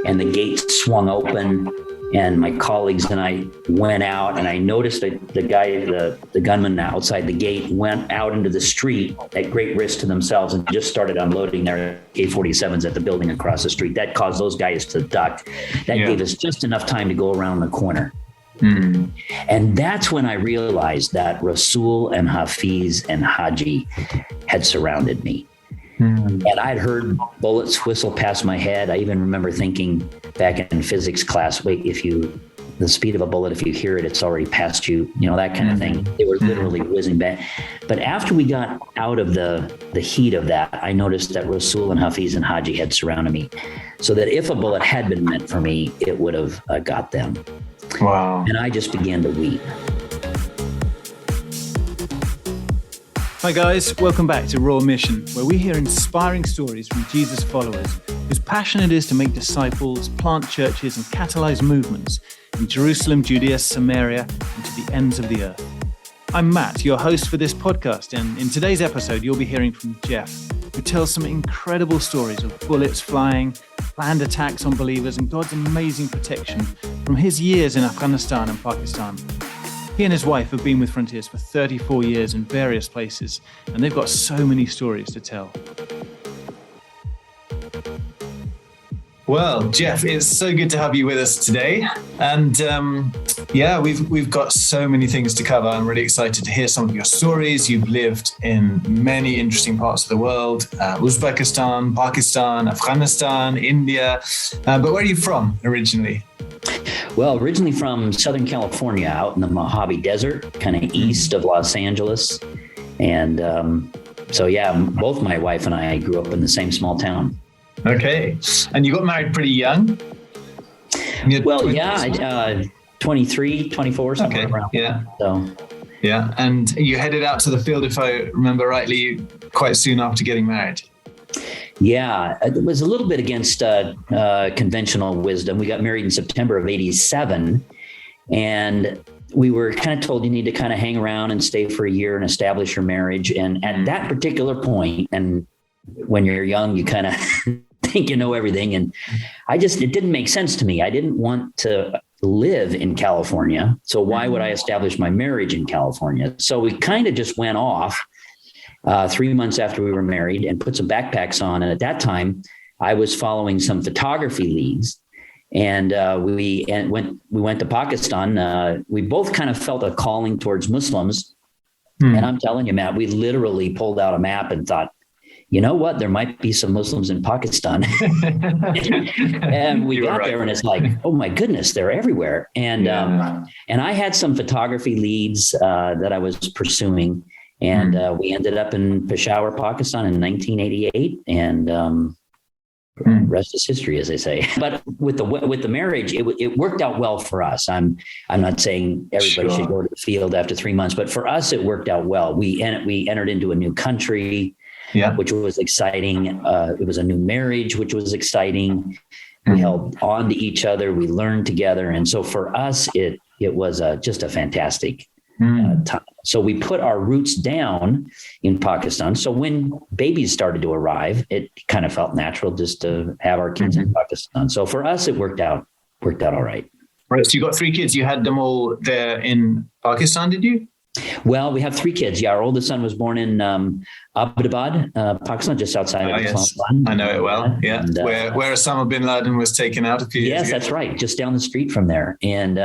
and the gate swung open, and my colleagues and I went out, and I noticed that the gunman outside the gate went out into the street at great risk to themselves and just started unloading their AK-47s at the building across the street. That caused those guys to duck. That gave us just enough time to go around the corner. Mm. And that's when I realized that Rasul and Hafiz and Haji had surrounded me. Mm. And I'd heard bullets whistle past my head. I even remember thinking back in physics class, wait, the speed of a bullet, if you hear it, it's already past you, that kind of thing. They were literally whizzing back. But after we got out of the heat of that, I noticed that Rasul and Hafiz and Haji had surrounded me, so that if a bullet had been meant for me, it would have got them. Wow. And I just began to weep. Hi guys, welcome back to Raw Mission, where we hear inspiring stories from Jesus followers whose passion it is to make disciples, plant churches and catalyze movements in Jerusalem, Judea, Samaria, and to the ends of the earth. I'm Matt, your host for this podcast, and in today's episode you'll be hearing from Jeff, who tells some incredible stories of bullets flying, planned attacks on believers, and God's amazing protection from his years in Afghanistan and Pakistan. He and his wife have been with Frontiers for 34 years in various places, and they've got so many stories to tell. Well, Jeff, it's so good to have you with us today. And we've got so many things to cover. I'm really excited to hear some of your stories. You've lived in many interesting parts of the world, Uzbekistan, Pakistan, Afghanistan, India. But where are you from originally? Well, originally from Southern California, out in the Mojave Desert, kind of east of Los Angeles. And both my wife and I grew up in the same small town. Okay. And you got married pretty young? 23, 24, somewhere around. Yeah. So. Yeah. And you headed out to the field, if I remember rightly, quite soon after getting married. Yeah, it was a little bit against conventional wisdom. We got married in September of '87, and we were kind of told you need to kind of hang around and stay for a year and establish your marriage. And at that particular point, and when you're young, you kind of think you know everything. And it didn't make sense to me. I didn't want to live in California. So why would I establish my marriage in California? So we kind of just went off 3 months after we were married and put some backpacks on. And at that time, I was following some photography leads, and we went to Pakistan. We both kind of felt a calling towards Muslims. And I'm telling you, Matt, we literally pulled out a map and thought, you know what, there might be some Muslims in Pakistan. And we got there and it's like, oh my goodness, they're everywhere. And I had some photography leads that I was pursuing. And we ended up in Peshawar, Pakistan in 1988, and rest is history, as they say. But with the marriage, it worked out well for us. I'm not saying everybody should go to the field after 3 months, but for us, it worked out well. We entered into a new country, which was exciting. It was a new marriage, which was exciting. We held on to each other. We learned together, and so for us, it was just a fantastic time. So we put our roots down in Pakistan. So when babies started to arrive, it kind of felt natural just to have our kids in Pakistan. So for us, it worked out all right. Right. So you got 3 kids. You had them all there in Pakistan, did you? Well, we have 3 kids. Yeah, our oldest son was born in Abbottabad, Pakistan, just outside of Islamabad. I know it well. Yeah, and, where Osama bin Laden was taken out a few years ago. Yes, that's right. Just down the street from there. And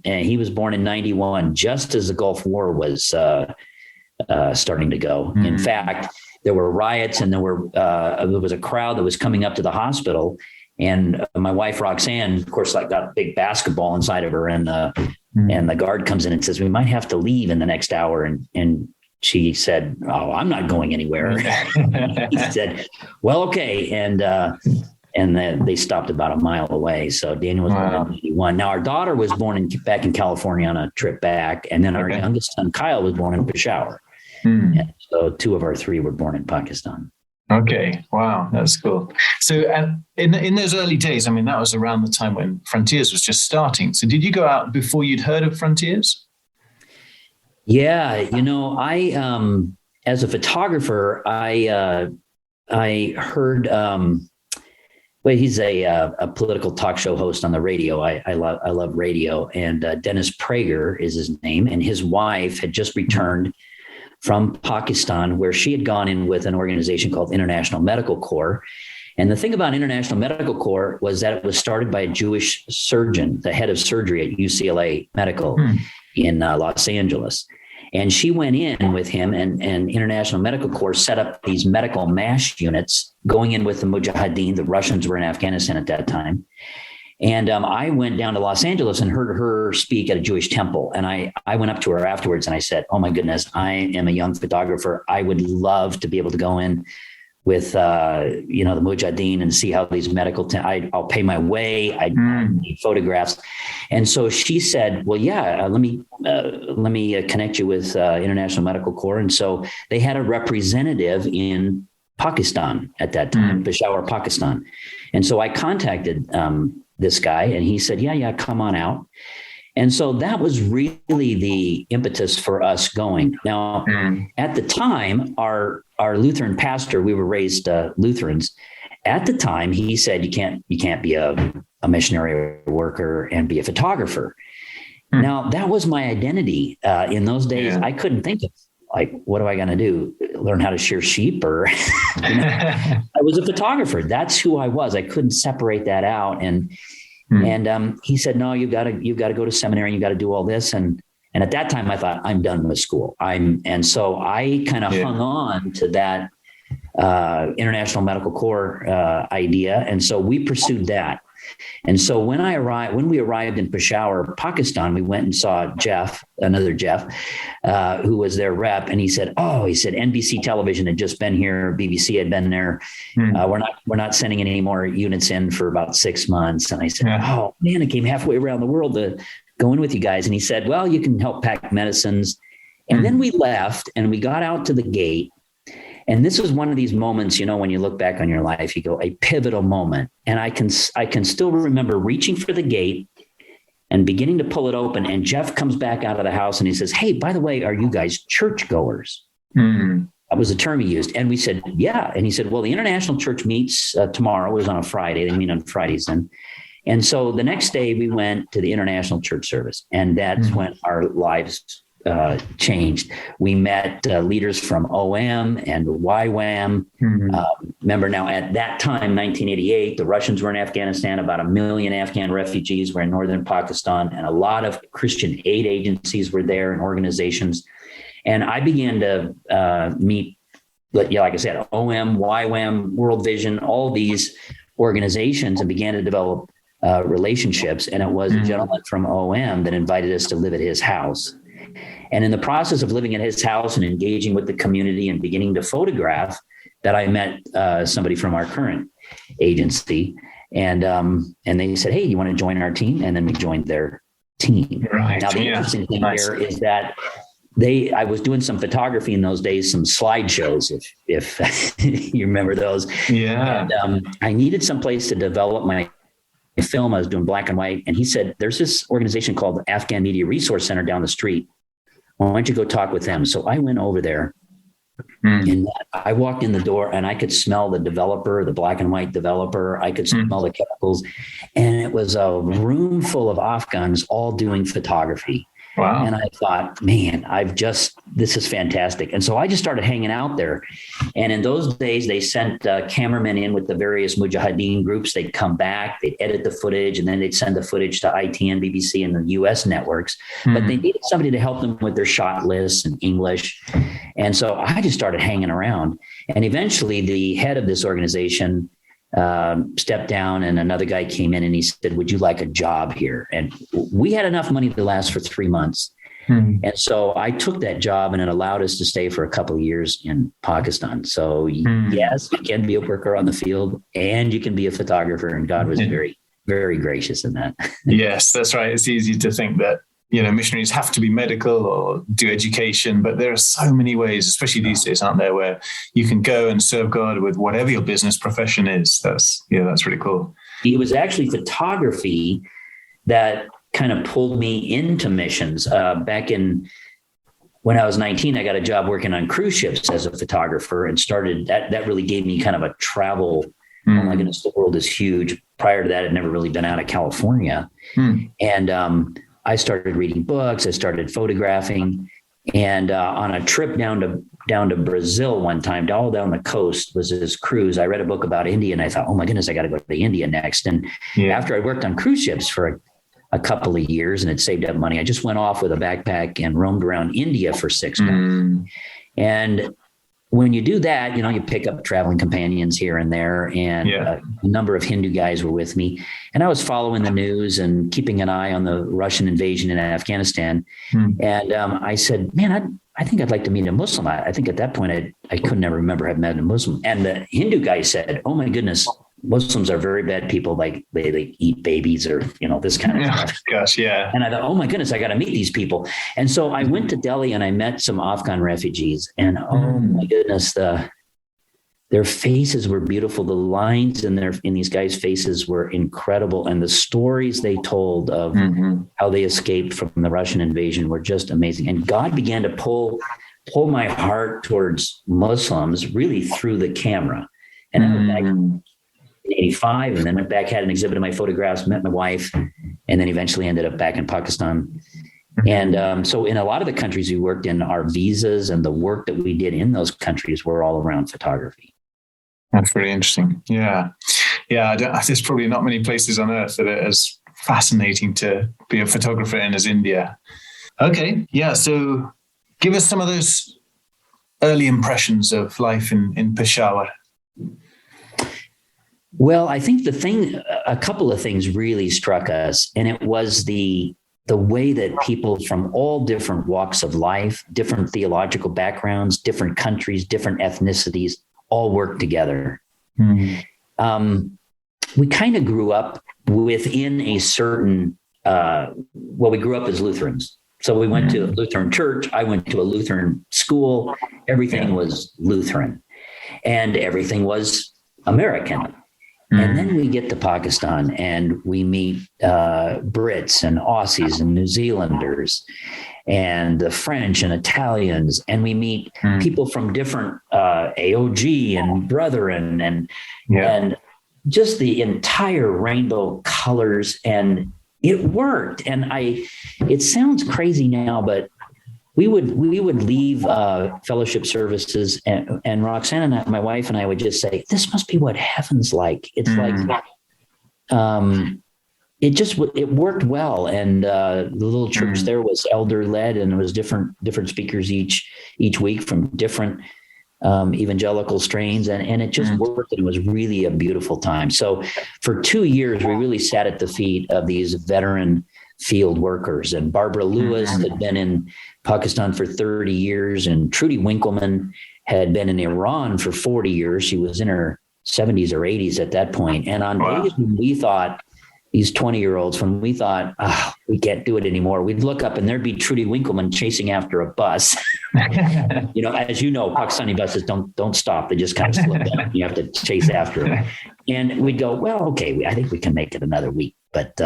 he was born in 91, just as the Gulf War was starting to go. In fact, there were riots, and there was a crowd that was coming up to the hospital. And my wife, Roxanne, of course, got a big basketball inside of her, and the guard comes in and says, we might have to leave in the next hour. And she said, oh, I'm not going anywhere. He said, well, okay. And then they stopped about a mile away. So Daniel was born in 81. Now our daughter was born back in California on a trip back. And then our youngest son, Kyle, was born in Peshawar. And so 2 of our 3 were born in Pakistan. Okay. Wow. That's cool. So in those early days, I mean, that was around the time when Frontiers was just starting. So did you go out before you'd heard of Frontiers? Yeah. I, as a photographer, I heard Well, he's a political talk show host on the radio. I love radio. And Dennis Prager is his name. And his wife had just returned from Pakistan, where she had gone in with an organization called International Medical Corps. And the thing about International Medical Corps was that it was started by a Jewish surgeon, the head of surgery at UCLA Medical in Los Angeles. And she went in with him, and International Medical Corps set up these medical MASH units going in with the Mujahideen. The Russians were in Afghanistan at that time. And I went down to Los Angeles and heard her speak at a Jewish temple. And I went up to her afterwards and I said, oh my goodness, I am a young photographer. I would love to be able to go in with, the Mujahideen and see how these medical, I'll pay my way. I need photographs. And so she said, well, yeah, let me connect you with International Medical Corps. And so they had a representative in Pakistan at that time, Peshawar, Pakistan. And so I contacted this guy and he said, yeah, come on out. And so that was really the impetus for us going. Now, at the time, our Lutheran pastor, we were raised Lutherans. At the time, he said, you can't be a missionary worker and be a photographer. Now, that was my identity. In those days, I couldn't think of, like, what am I going to do? Learn how to shear sheep? Or I was a photographer. That's who I was. I couldn't separate that out. And he said, no, you've got to go to seminary. You got to do all this. And at that time I thought, I'm done with school. And so I kind of hung on to that International Medical Corps idea. And so we pursued that. And so when we arrived in Peshawar, Pakistan, we went and saw another Jeff, who was their rep. And he said, NBC television had just been here. BBC had been there. We're not sending any more units in for about 6 months. And I said, oh man, I came halfway around the world to go in with you guys. And he said, well, you can help pack medicines. And then we left and we got out to the gate. And this was one of these moments, when you look back on your life, you go, a pivotal moment. And I can still remember reaching for the gate and beginning to pull it open. And Jeff comes back out of the house and he says, hey, by the way, are you guys churchgoers? That was the term he used. And we said, yeah. And he said, well, the International Church meets tomorrow. It was on a Friday. They meet on Fridays then. And so the next day we went to the International Church service. And that's when our lives changed. We met leaders from OM and YWAM. Remember now, at that time, 1988, the Russians were in Afghanistan. About 1 million Afghan refugees were in northern Pakistan, and a lot of Christian aid agencies were there and organizations. And I began to meet, like I said, OM, YWAM, World Vision, all these organizations, and began to develop relationships. And it was a gentleman from OM that invited us to live at his house. And in the process of living at his house and engaging with the community and beginning to photograph, that I met somebody from our current agency. And they said, hey, you want to join our team? And then we joined their team. Right. Now, the interesting thing here is that I was doing some photography in those days, some slideshows, if you remember those. Yeah. And I needed some place to develop my film. I was doing black and white. And he said, there's this organization called the Afghan Media Resource Center down the street. Why don't you go talk with them? So I went over there and I walked in the door and I could smell the black and white developer. I could smell the chemicals, and it was a room full of Afghans all doing photography. Wow. And I thought, man, this is fantastic. And so I just started hanging out there. And in those days, they sent cameramen in with the various Mujahideen groups. They'd come back, they'd edit the footage, and then they'd send the footage to ITN, BBC, and the US networks. But they needed somebody to help them with their shot lists and English. And so I just started hanging around. And eventually the head of this organization stepped down, and another guy came in and he said, would you like a job here? And we had enough money to last for 3 months. And so I took that job, and it allowed us to stay for a couple of years in Pakistan. So yes, you can be a worker on the field and you can be a photographer. And God was very, very gracious in that. Yes, that's right. It's easy to think that, missionaries have to be medical or do education, but there are so many ways, especially these days, aren't there, where you can go and serve God with whatever your business profession is. That's really cool. It was actually photography that kind of pulled me into missions. Back when I was 19, I got a job working on cruise ships as a photographer and started that really gave me kind of a travel oh my goodness, the world is huge. Prior to that, I'd never really been out of California. And I started reading books. I started photographing. And on a trip down to Brazil one time, all down the coast was this cruise. I read a book about India and I thought, oh my goodness, I got to go to India next. And after I worked on cruise ships for a couple of years and had saved up money, I just went off with a backpack and roamed around India for 6 months. And when you do that, you pick up traveling companions here and there, and a number of Hindu guys were with me. And I was following the news and keeping an eye on the Russian invasion in Afghanistan. And I said, man, I think I'd like to meet a Muslim. I think at that point, I could never remember having met a Muslim. And the Hindu guy said, oh my goodness, Muslims are very bad people. Like they eat babies or, this kind of stuff. Gosh, yeah. And I thought, oh my goodness, I got to meet these people. And so I went to Delhi and I met some Afghan refugees, and oh my goodness, their faces were beautiful. The lines in these guys' faces were incredible. And the stories they told of how they escaped from the Russian invasion were just amazing. And God began to pull my heart towards Muslims really through the camera. And I went back in 85 and then went back, had an exhibit of my photographs, met my wife, and then eventually ended up back in Pakistan. And so in a lot of the countries we worked in, our visas and the work that we did in those countries were all around photography. That's really interesting. Yeah. There's probably not many places on earth that are as fascinating to be a photographer in as India. Okay. Yeah. So give us some of those early impressions of life in Peshawar. Well, I think a couple of things really struck us, and it was the way that people from all different walks of life, different theological backgrounds, different countries, different ethnicities, all work together. We kind of grew up within a certain, we grew up as Lutherans. So we went to a Lutheran church. I went to a Lutheran school. Everything was Lutheran and everything was American. And then we get to Pakistan and we meet Brits and Aussies and New Zealanders and the French and Italians. And we meet people from different AOG and Brethren and just the entire rainbow colors. And it worked. And it sounds crazy now, but we would leave fellowship services, and Roxanne and my wife and I would just say, "This must be what heaven's like." It's like, it worked well, and the little church there was elder led, and it was different speakers each week from different evangelical strains, and it just worked. And it was really a beautiful time. So for 2 years, we really sat at the feet of these veteran field workers, and Barbara Lewis had been in Pakistan for 30 years, and Trudy Winkleman had been in Iran for 40 years. She was in her 70s or 80s at that point. And on days when we thought, these 20-year-olds, when we thought, we can't do it anymore, we'd look up and there'd be Trudy Winkleman chasing after a bus. As you know, Pakistani buses don't stop. They just kind of slow down. You have to chase after them. And we'd go, well, okay, I think we can make it another week. But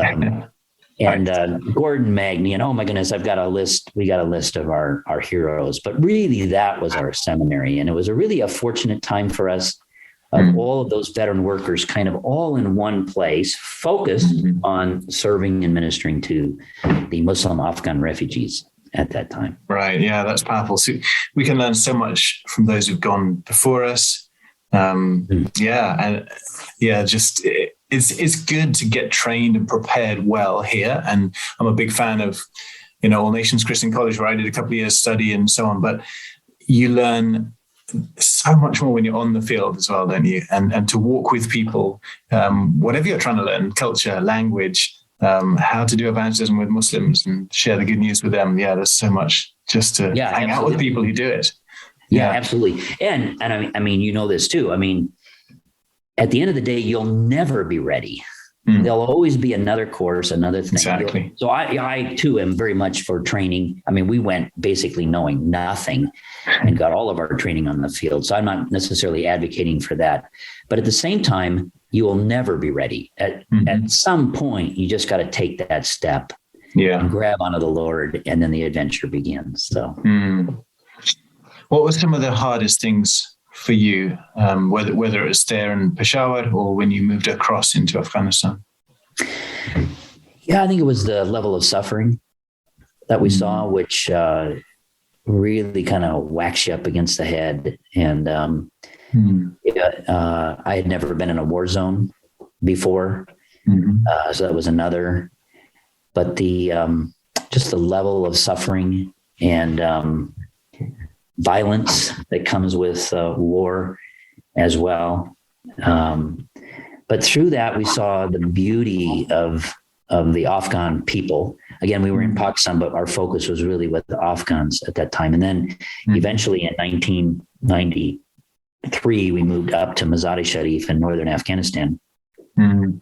Gordon Magny, and oh my goodness, we got a list of our heroes, but really that was our seminary. And it was really a fortunate time for us of all of those veteran workers kind of all in one place, focused on serving and ministering to the Muslim Afghan refugees at that time. Right. Yeah, that's powerful. So we can learn so much from those who've gone before us. It's good to get trained and prepared well here. And I'm a big fan of, All Nations Christian College, where I did a couple of years study and so on. But you learn so much more when you're on the field as well, don't you? And to walk with people, whatever you're trying to learn, culture, language, how to do evangelism with Muslims and share the good news with them. Yeah, there's so much just to hang out with people who do it. Yeah, absolutely. And I mean, this too. I mean, at the end of the day, you'll never be ready. There'll always be another course, another thing. Exactly. So I too am very much for training. I mean, we went basically knowing nothing and got all of our training on the field. So I'm not necessarily advocating for that. But at the same time, you will never be ready. At some point, you just got to take that step and grab onto the Lord, and then the adventure begins. So what were some of the hardest things for you, whether it was there in Peshawar or when you moved across into Afghanistan? Yeah, I think it was the level of suffering that we saw, which really kind of whacks you up against the head. And I had never been in a war zone before, so that was another. But the just the level of suffering and violence that comes with war as well. But through that, we saw the beauty of the Afghan people. Again, we were in Pakistan, but our focus was really with the Afghans at that time. And then eventually in 1993, we moved up to Mazar-e-Sharif in northern Afghanistan and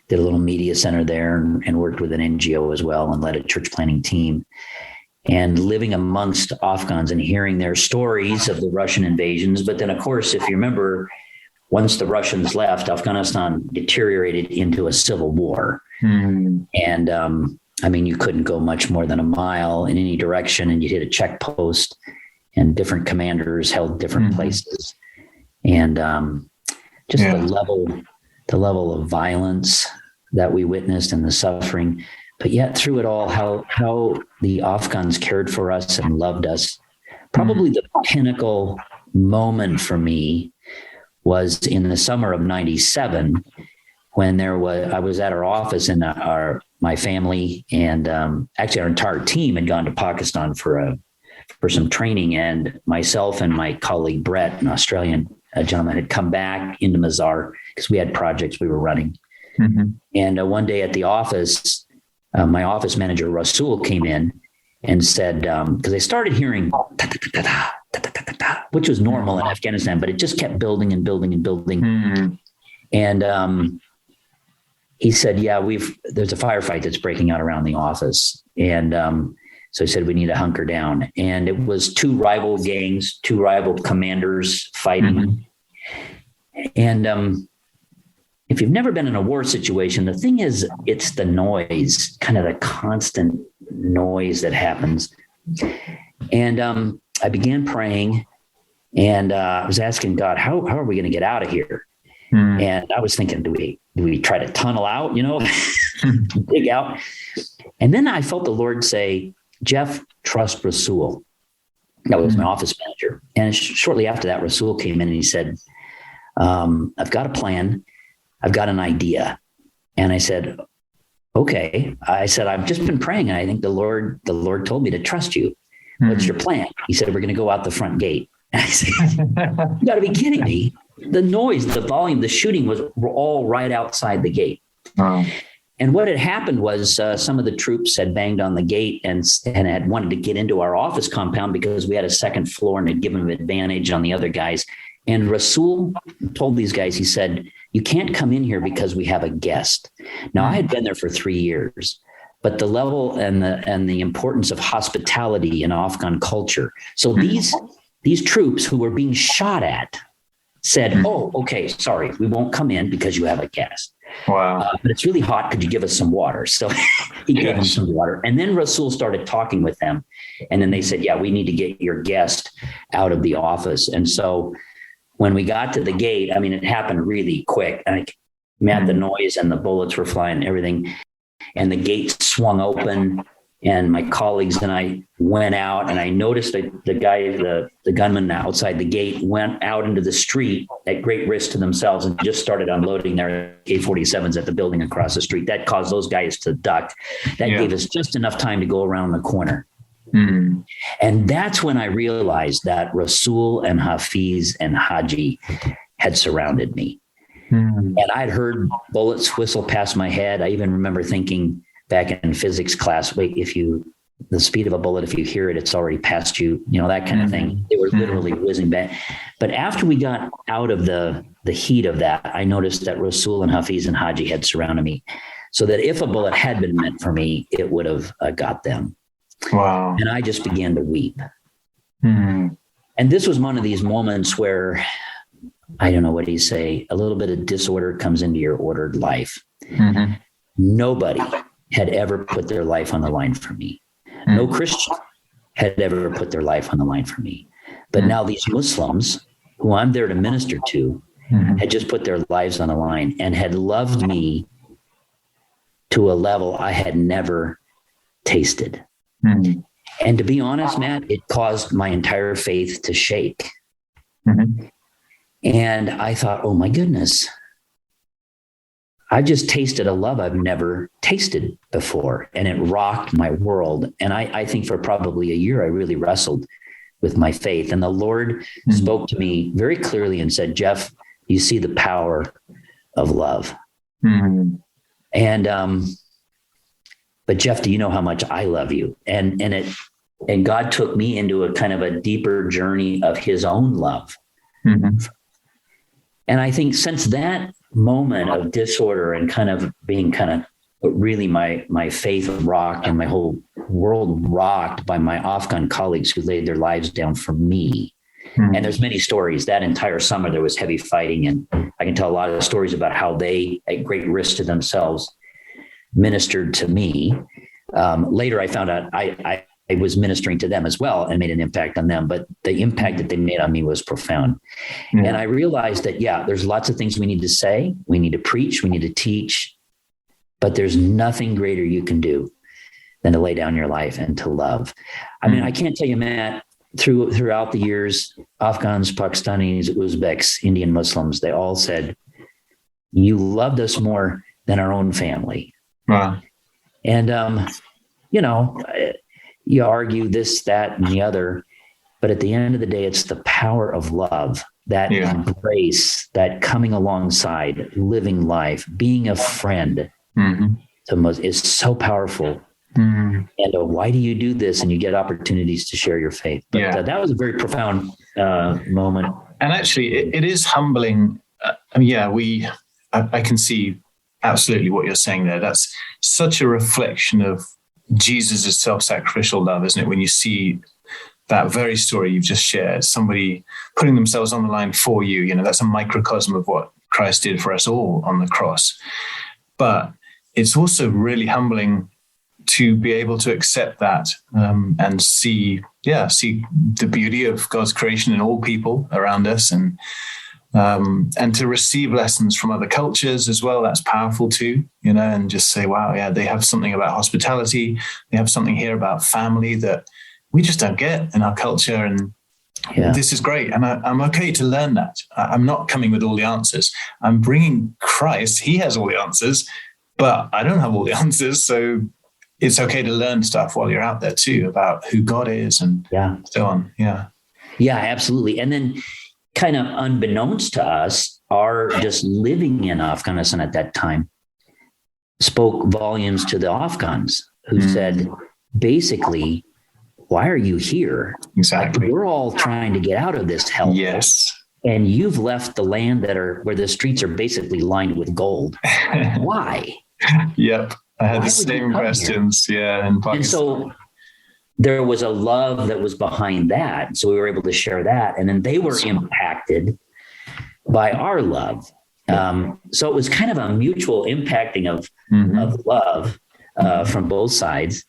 did a little media center there and worked with an NGO as well and led a church planting team. And living amongst Afghans and hearing their stories of the Russian invasions. But then, of course, if you remember, once the Russians left, Afghanistan deteriorated into a civil war. And I mean, you couldn't go much more than a mile in any direction, and you'd hit a checkpost, and different commanders held different places. And just the level of violence that we witnessed and the suffering. But yet through it all, how the Afghans cared for us and loved us. Probably the pinnacle moment for me was in the summer of 97, when I was at our office, and my family and actually our entire team had gone to Pakistan for some training, and myself and my colleague Brett, an Australian gentleman, had come back into Mazar because we had projects we were running. And one day at the office, my office manager, Rasul, came in and said, because they started hearing, which was normal in Afghanistan, but it just kept building and building and building. And he said, there's a firefight that's breaking out around the office. And so he said, we need to hunker down. And it was two rival gangs, two rival commanders fighting. And if you've never been in a war situation, the thing is, it's the noise, kind of the constant noise that happens. And I began praying, and I was asking God, how are we going to get out of here? And I was thinking, do we try to tunnel out, dig out? And then I felt the Lord say, Jeff, trust Rasul. That was my office manager. And shortly after that, Rasul came in and he said, I've got a plan. I've got an idea. And I said, okay. I said, I've just been praying, and I think the Lord told me to trust you. What's your plan? He said, we're going to go out the front gate. And I said, you got to be kidding me. The noise, the volume, the shooting were all right outside the gate. Wow. And what had happened was some of the troops had banged on the gate and had wanted to get into our office compound because we had a second floor and had given them advantage on the other guys. And Rasul told these guys, he said, you can't come in here because we have a guest. Now, I had been there for 3 years, but the level and the importance of hospitality in Afghan culture. So these troops who were being shot at said, oh, okay, sorry, we won't come in because you have a guest. Wow. But it's really hot. Could you give us some water? So he gave them some water. And then Rasul started talking with them. And then they said, yeah, we need to get your guest out of the office. And so when we got to the gate, I mean, it happened really quick. I had the noise and the bullets were flying and everything. And the gate swung open, and my colleagues and I went out, and I noticed that the gunman outside the gate went out into the street at great risk to themselves and just started unloading their AK-47s at the building across the street. That caused those guys to duck. That gave us just enough time to go around the corner. And that's when I realized that Rasul and Hafiz and Haji had surrounded me. And I'd heard bullets whistle past my head. I even remember thinking back in physics class, wait, the speed of a bullet, if you hear it, it's already past you, that kind of thing. They were literally whizzing back. But after we got out of the heat of that, I noticed that Rasul and Hafiz and Haji had surrounded me, so that if a bullet had been meant for me, it would have got them. Wow. And I just began to weep. And this was one of these moments where, I don't know what do you say, a little bit of disorder comes into your ordered life. Nobody had ever put their life on the line for me. No Christian had ever put their life on the line for me. But now these Muslims who I'm there to minister to had just put their lives on the line and had loved me to a level I had never tasted. And to be honest, Matt, it caused my entire faith to shake. And I thought, oh my goodness, I just tasted a love I've never tasted before. And it rocked my world. And I think for probably a year, I really wrestled with my faith. And the Lord spoke to me very clearly and said, Jeff, you see the power of love. And, but Jeff, do you know how much I love you? And God took me into a kind of a deeper journey of his own love. And I think since that moment of disorder and kind of being kind of really my faith rocked and my whole world rocked by my Afghan colleagues who laid their lives down for me. And there's many stories. That entire summer, there was heavy fighting. And I can tell a lot of stories about how they, at great risk to themselves, ministered to me. Later, I found out I was ministering to them as well and made an impact on them. But the impact that they made on me was profound. And I realized that, there's lots of things we need to say. We need to preach. We need to teach. But there's nothing greater you can do than to lay down your life and to love. I mean, I can't tell you, Matt, throughout the years, Afghans, Pakistanis, Uzbeks, Indian Muslims, they all said, you loved us more than our own family. Wow. And, you argue this, that, and the other, but at the end of the day, it's the power of love, that embrace, that coming alongside, living life, being a friend is so powerful. And why do you do this? And you get opportunities to share your faith. But that was a very profound moment. And actually, it is humbling. I can see absolutely what you're saying there. That's such a reflection of Jesus' self-sacrificial love, isn't it? When you see that very story you've just shared, somebody putting themselves on the line for you, that's a microcosm of what Christ did for us all on the cross. But it's also really humbling to be able to accept that and see the beauty of God's creation in all people around us, and to receive lessons from other cultures as well. That's powerful too, and just say, wow, they have something about hospitality. They have something here about family that we just don't get in our culture. And this is great. And I'm okay to learn that. I'm not coming with all the answers. I'm bringing Christ. He has all the answers, but I don't have all the answers. So it's okay to learn stuff while you're out there too, about who God is and so on. Yeah, absolutely. And then kind of unbeknownst to us, our just living in Afghanistan at that time spoke volumes to the Afghans who said, basically, why are you here? Exactly. Like, we're all trying to get out of this hell. Yes. And you've left the land where the streets are basically lined with gold. Why? Yep. I had the same questions. Yeah. And so there was a love that was behind that. So we were able to share that. And then they were impacted by our love. So it was kind of a mutual impacting of love from both sides.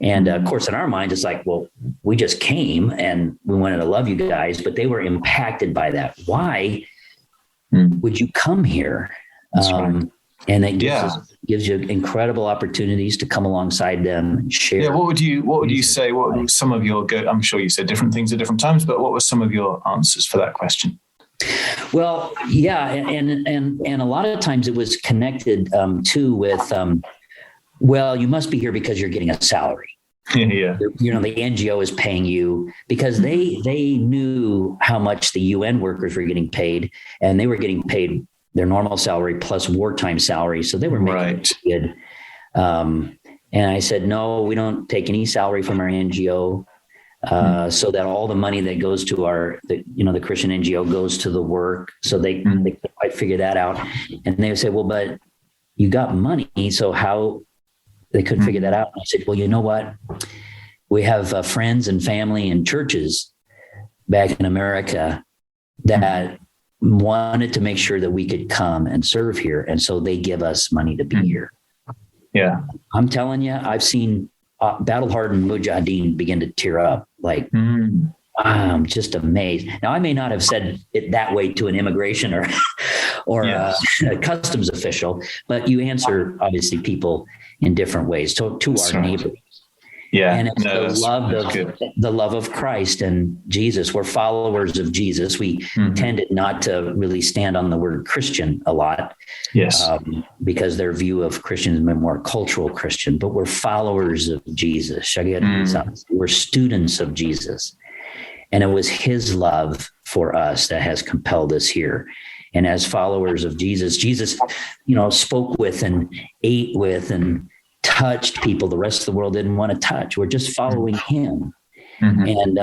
And of course, in our mind, it's like, well, we just came and we wanted to love you guys, but they were impacted by that. Why would you come here? Right. And it gives you incredible opportunities to come alongside them and share. Yeah. What would you say? What were some of your I'm sure you said different things at different times, but what were some of your answers for that question? Well, and a lot of times it was connected with well, you must be here because you're getting a salary. Yeah. The NGO is paying you, because they knew how much the UN workers were getting paid, and they were getting paid their normal salary plus wartime salary. So they were making it good. And I said, no, we don't take any salary from our NGO. So that all the money that goes to the Christian NGO goes to the work. So they couldn't quite figure that out. And they would say, well, but you got money. So how? They couldn't figure that out. And I said, well, you know what? We have friends and family and churches back in America that wanted to make sure that we could come and serve here. And so they give us money to be here. Yeah. I'm telling you, I've seen battle-hardened mujahideen begin to tear up. Like, I'm just amazed. Now, I may not have said it that way to an immigration or a customs official, but you answer obviously people in different ways to our neighbors. Yeah, and it's the love of Christ and Jesus. We're followers of Jesus. We tended not to really stand on the word Christian a lot, because their view of Christians is more cultural Christian. But we're followers of Jesus. We're students of Jesus, and it was His love for us that has compelled us here. And as followers of Jesus, spoke with and ate with and touched people the rest of the world didn't want to touch. We're just following Him. And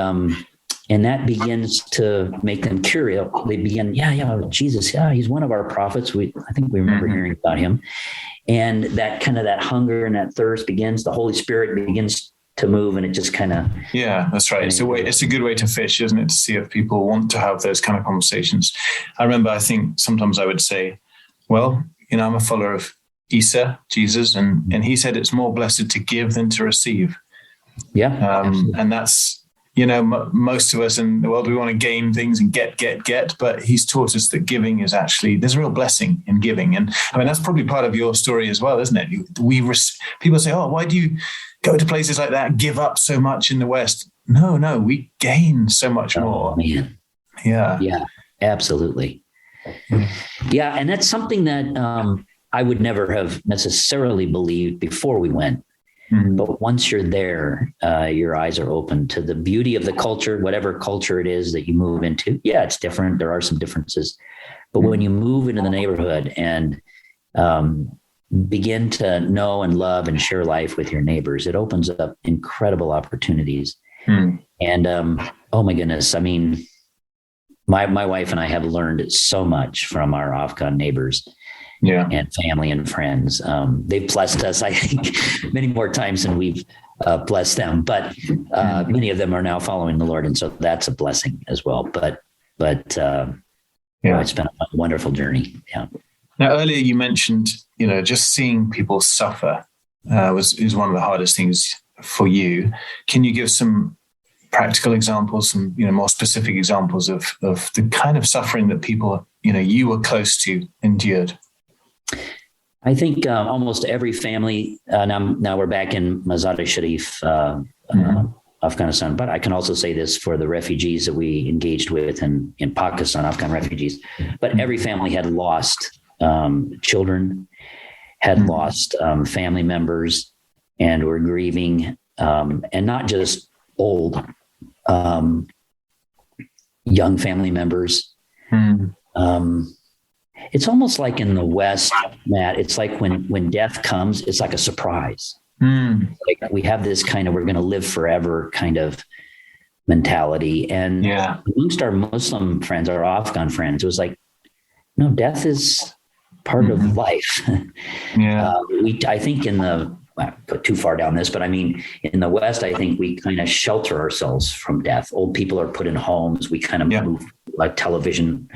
that begins to make them curious. They begin, Jesus, He's one of our prophets. I think we remember hearing about Him. And that hunger and that thirst begins, the Holy Spirit begins to move, and it just kind of... Yeah, that's right. It's a good way to fish, isn't it? To see if people want to have those kind of conversations. I remember, I think sometimes I would say, well, I'm a follower of Isa, Jesus, and He said it's more blessed to give than to receive. And that's, most of us in the world, we want to gain things and get, but He's taught us that giving is actually, there's a real blessing in giving. And I mean, that's probably part of your story as well, isn't it? People say, oh, why do you go to places like that, give up so much in the West? No, we gain so much more. Man. Yeah, absolutely. Yeah. And that's something that, I would never have necessarily believed before we went. But once you're there, your eyes are open to the beauty of the culture, whatever culture it is that you move into. Yeah, it's different. There are some differences. But when you move into the neighborhood and begin to know and love and share life with your neighbors, it opens up incredible opportunities. And oh my goodness, I mean, my wife and I have learned so much from our Afghan neighbors. And family and friends. They've blessed us, I think, many more times than we've blessed them. But many of them are now following the Lord, and so that's a blessing as well. But it's been a wonderful journey. Yeah. Now, earlier you mentioned, just seeing people suffer is one of the hardest things for you. Can you give some practical examples, some more specific examples of the kind of suffering that people you were close to endured? I think almost every family, now we're back in Mazar-e-Sharif, Afghanistan, but I can also say this for the refugees that we engaged with in Pakistan, Afghan refugees, but every family had lost children, had lost family members, and were grieving, and not just old, young family members. It's almost like in the West, Matt, it's like when death comes, it's like a surprise. Like we have this kind of, we're going to live forever kind of mentality. And amongst our Muslim friends, our Afghan friends, it was like, no, death is part of life. I think go too far down this, but I mean, in the West, I think we kind of shelter ourselves from death. Old people are put in homes. We kind of move like television,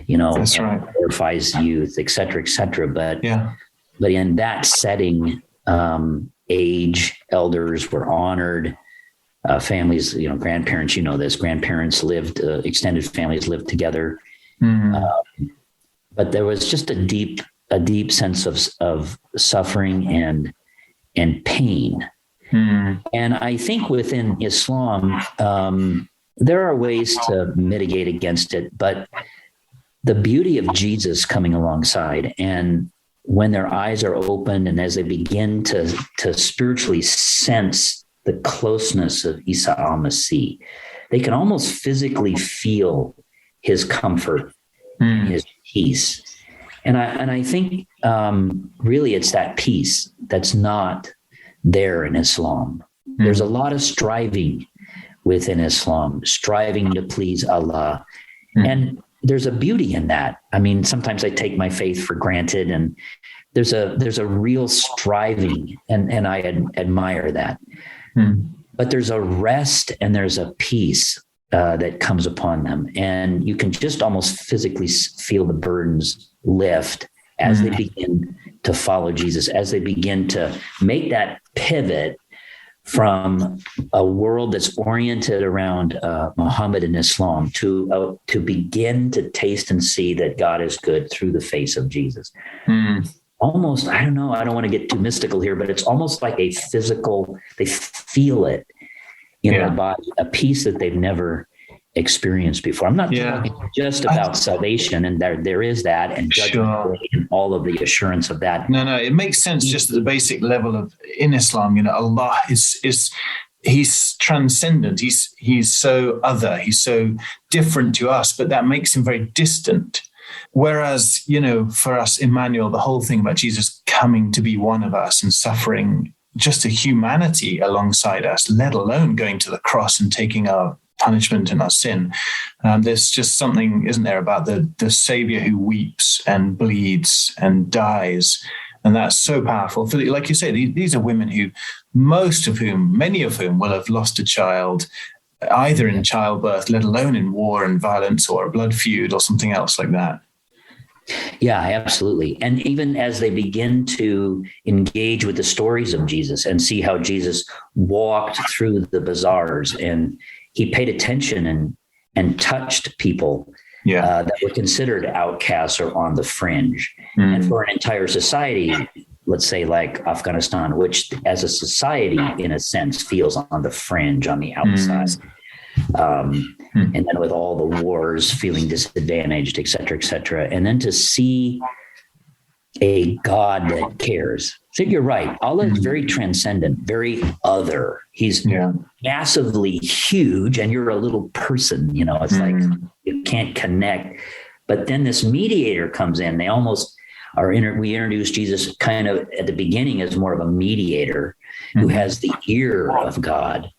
that's right. Terrifies youth, et cetera, but in that setting, age, elders were honored, families, grandparents, grandparents lived, extended families lived together. But there was just a deep sense of suffering and pain. And I think within Islam, there are ways to mitigate against it, but the beauty of Jesus coming alongside, and when their eyes are opened and as they begin to spiritually sense the closeness of Isa al-Masih, they can almost physically feel His comfort, His peace. And I think really it's that peace that's not there in Islam. There's a lot of striving within Islam, striving to please Allah. And there's a beauty in that. I mean, sometimes I take my faith for granted, and there's a real striving, and I admire that. But there's a rest and there's a peace that comes upon them. And you can just almost physically feel the burdens lift as they begin to follow Jesus, as they begin to make that pivot from a world that's oriented around Muhammad and Islam to begin to taste and see that God is good through the face of Jesus. Almost, I don't know, I don't want to get too mystical here, but it's almost like a physical, they feel it in their body, a peace that they've never experienced before. I'm not talking just about salvation, and there is that, and judgment and all of the assurance of that. No, it makes sense just at the basic level of, in Islam, Allah is he's transcendent. He's so other. He's so different to us, but that makes him very distant. Whereas, for us, Emmanuel, the whole thing about Jesus coming to be one of us and suffering just a humanity alongside us, let alone going to the cross and taking our punishment and our sin. There's just something, isn't there, about the Savior who weeps and bleeds and dies. And that's so powerful. Like you say, these are women who, many of whom will have lost a child, either in childbirth, let alone in war and violence or a blood feud or something else like that. Yeah, absolutely. And even as they begin to engage with the stories of Jesus and see how Jesus walked through the bazaars and he paid attention and touched people that were considered outcasts or on the fringe. And for an entire society, let's say like Afghanistan, which as a society, in a sense, feels on the fringe, on the outside. And then with all the wars, feeling disadvantaged, et cetera, and then to see a God that cares. So you're right. Allah is very transcendent, very other. He's massively huge, and you're a little person. It's like you can't connect. But then this mediator comes in. They almost are. We introduce Jesus kind of at the beginning as more of a mediator who has the ear of God,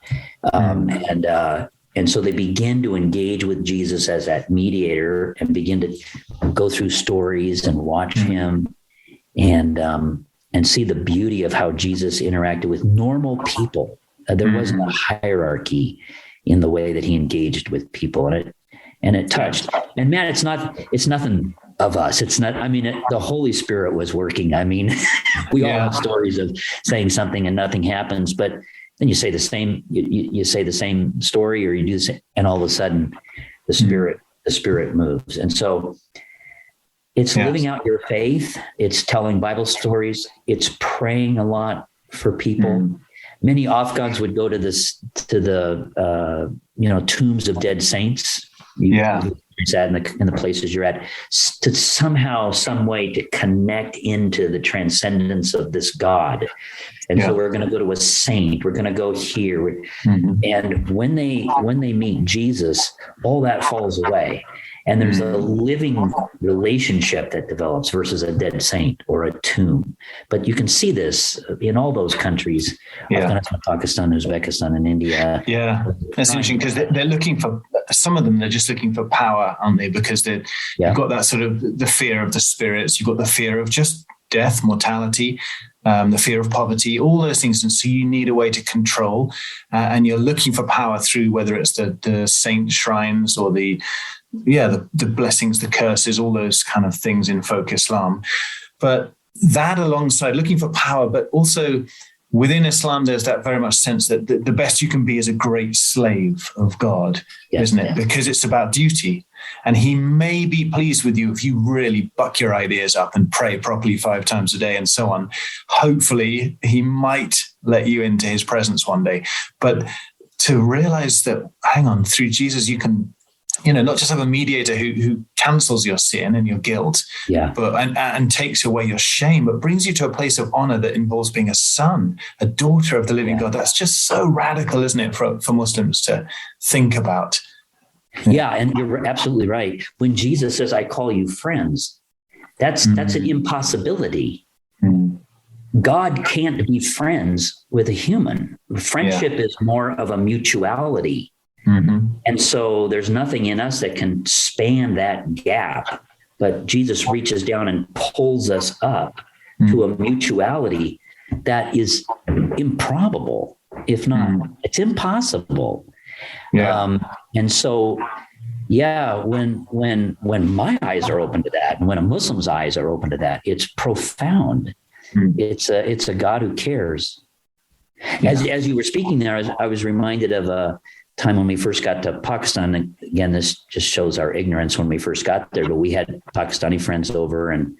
and so they begin to engage with Jesus as that mediator and begin to go through stories and watch him and see the beauty of how Jesus interacted with normal people. There wasn't a hierarchy in the way that he engaged with people, and it touched. And man, it's nothing of us. It's not. The Holy Spirit was working. We all have stories of saying something and nothing happens, but then you say the same. You say the same story, or you do the same, and all of a sudden, the Spirit moves. And so, it's living out your faith. It's telling Bible stories. It's praying a lot for people. Many Afghans would go to the tombs of dead saints. In the places you're at, to somehow, some way to connect into the transcendence of this God. And so we're going to go to a saint. We're going to go here. And when they meet Jesus, all that falls away. And there's a living relationship that develops versus a dead saint or a tomb. But you can see this in all those countries, Afghanistan, Pakistan, Uzbekistan, and India. Yeah, that's interesting because they're looking for, some of them, they're just looking for power, aren't they? Because you've got that sort of the fear of the spirits. You've got the fear of just death, mortality, the fear of poverty, all those things. And so you need a way to control. And you're looking for power through whether it's the saint shrines or the blessings, the curses, all those kind of things in folk Islam. But that alongside looking for power, but also within Islam, there's that very much sense that the best you can be is a great slave of God, isn't it? Because it's about duty. And he may be pleased with you if you really buck your ideas up and pray properly 5 times a day and so on. Hopefully, he might let you into his presence one day. But to realize that, hang on, through Jesus, you can not just have a mediator who cancels your sin and your guilt, but and takes away your shame, but brings you to a place of honor that involves being a son, a daughter of the living God. That's just so radical, isn't it, for Muslims to think about? Yeah, and you're absolutely right. When Jesus says, "I call you friends," that's an impossibility. God can't be friends with a human. Friendship is more of a mutuality. And so there's nothing in us that can span that gap, but Jesus reaches down and pulls us up to a mutuality that is improbable, if not, it's impossible. And so, when my eyes are open to that, and when a Muslim's eyes are open to that, it's profound. It's a God who cares. As you were speaking there, I was reminded of a time when we first got to Pakistan. And again, this just shows our ignorance when we first got there, but we had Pakistani friends over and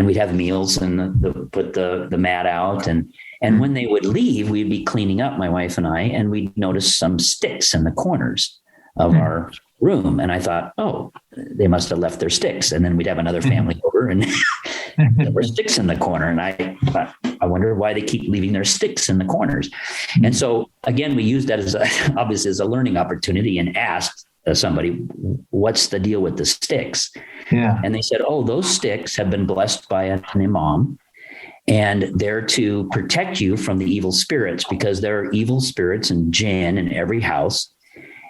we'd have meals and put the mat out. And when they would leave, we'd be cleaning up, my wife and I, and we'd notice some sticks in the corners of our room. And I thought, oh, they must have left their sticks. And then we'd have another family over and there were sticks in the corner. And I thought, I wonder why they keep leaving their sticks in the corners. And so again, we used that obviously as a learning opportunity and asked somebody, what's the deal with the sticks? Yeah. And they said, oh, those sticks have been blessed by an imam. And they're to protect you from the evil spirits, because there are evil spirits and jinn in every house.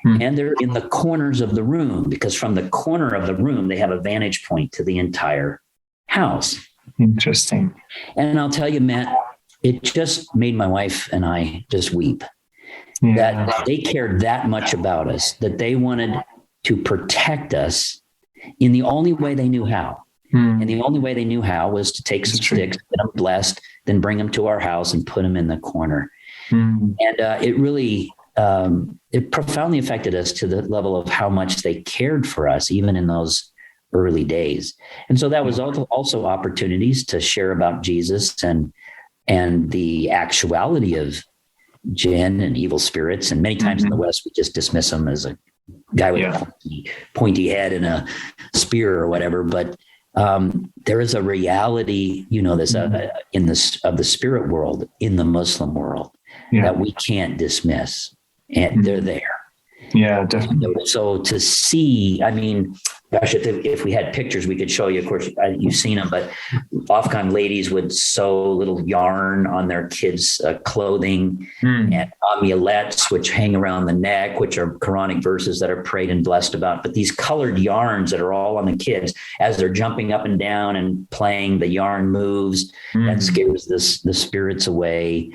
And they're in the corners of the room, because from the corner of the room, they have a vantage point to the entire house. Interesting. And I'll tell you, Matt, it just made my wife and I just weep. That they cared that much about us, that they wanted to protect us in the only way they knew how. And the only way they knew how was to take some sticks, get them blessed, then bring them to our house and put them in the corner. And it really, it profoundly affected us to the level of how much they cared for us, even in those early days. And so that was also opportunities to share about Jesus and the actuality of jinn and evil spirits. And many times in the West, we just dismiss them as a guy with a pointy head and a spear or whatever. But there is a reality, this in this of the spirit world, in the Muslim world, that we can't dismiss, and they're there. Yeah, definitely. So to see, I mean, gosh, if we had pictures, we could show you. Of course, you've seen them, but Afghan ladies would sew little yarn on their kids' clothing and amulets, which hang around the neck, which are Quranic verses that are prayed and blessed about. But these colored yarns that are all on the kids as they're jumping up and down and playing, the yarn moves, that scares the spirits away.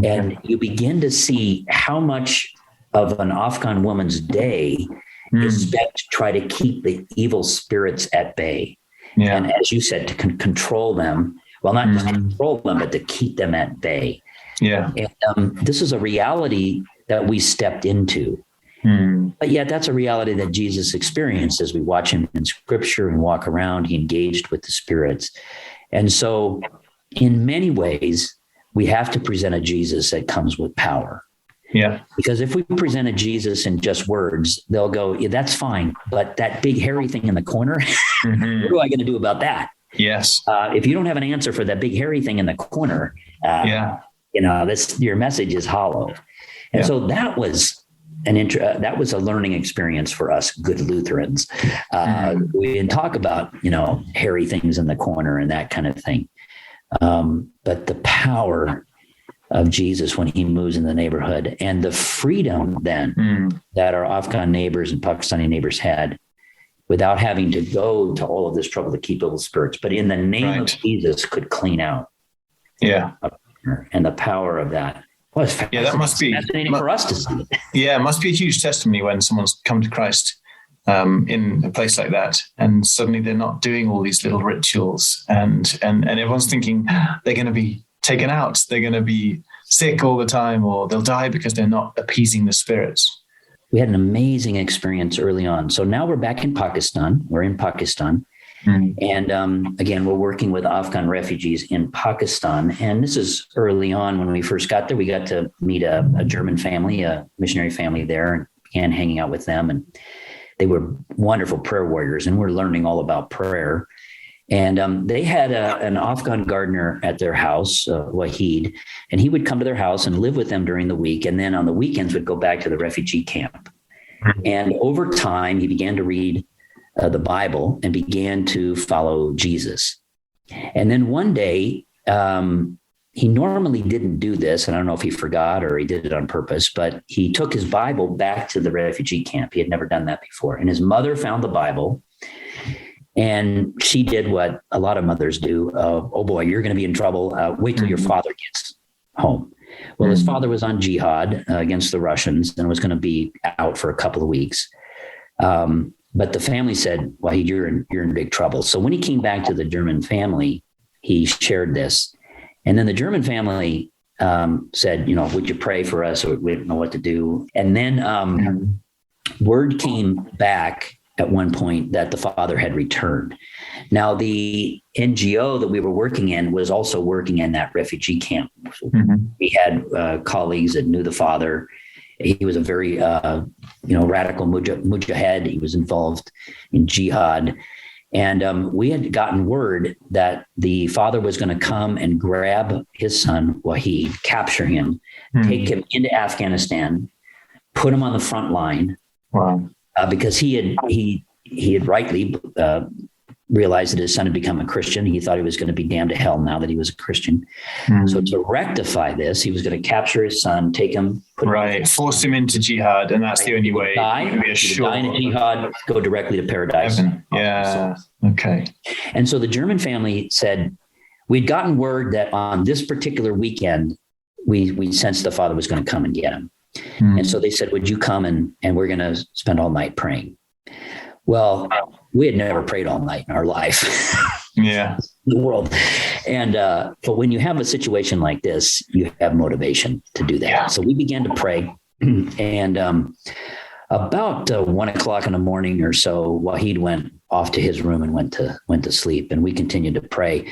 And you begin to see how much of an Afghan woman's day is spent to try to keep the evil spirits at bay. And as you said, to control them. Well, not just to control them, but to keep them at bay. And this is a reality that we stepped into. But yet that's a reality that Jesus experienced as we watch him in scripture and walk around. He engaged with the spirits. And so in many ways, we have to present a Jesus that comes with power. Because if we present a Jesus in just words, they'll go, yeah, that's fine. But that big hairy thing in the corner, what am I going to do about that? If you don't have an answer for that big hairy thing in the corner, your message is hollow. And so that was that was a learning experience for us good Lutherans. We didn't talk about, hairy things in the corner and that kind of thing. But the power of Jesus when he moves in the neighborhood, and the freedom then that our Afghan neighbors and Pakistani neighbors had without having to go to all of this trouble to keep evil spirits, but in the name of Jesus could clean out. And the power of that was that must be fascinating for us to see. It must be a huge testimony when someone's come to Christ in a place like that, and suddenly they're not doing all these little rituals, and everyone's thinking they're going to be taken out, they're going to be sick all the time, or they'll die because they're not appeasing the spirits. We had an amazing experience early on. So now we're back in Pakistan. We're in Pakistan. And again, we're working with Afghan refugees in Pakistan. And this is early on when we first got there. We got to meet a German family, a missionary family there, and began hanging out with them. And they were wonderful prayer warriors, and we're learning all about prayer. And they had an Afghan gardener at their house, Wahid, and he would come to their house and live with them during the week. And then on the weekends would go back to the refugee camp. And over time, he began to read the Bible and began to follow Jesus. And then one day, he normally didn't do this. And I don't know if he forgot or he did it on purpose, but he took his Bible back to the refugee camp. He had never done that before. And his mother found the Bible. And she did what a lot of mothers do. Oh boy, you're going to be in trouble. Wait till your father gets home. Well, his father was on jihad against the Russians and was going to be out for a couple of weeks. But the family said, well, you're in big trouble. So when he came back to the German family, he shared this. And then the German family said, would you pray for us? Or we didn't know what to do. And then word came back at one point that the father had returned. Now, the NGO that we were working in was also working in that refugee camp. We had colleagues that knew the father. He was a very, radical mujahid. He was involved in jihad. And we had gotten word that the father was going to come and grab his son, Wahid, capture him, take him into Afghanistan, put him on the front line. Wow. Because he had rightly realized that his son had become a Christian. He thought he was going to be damned to hell now that he was a Christian. So to rectify this, he was going to capture his son, take him, force him into jihad, and that's the only way. Die in jihad, go directly to paradise. Yeah. Okay. And so the German family said, we'd gotten word that on this particular weekend, we sensed the father was going to come and get him. And so they said, would you come and we're going to spend all night praying? Well, we had never prayed all night in our life. Yeah. The world. And, but when you have a situation like this, you have motivation to do that. Yeah. So we began to pray, and about 1 o'clock in the morning or so, Wahid went off to his room and went to sleep, and we continued to pray.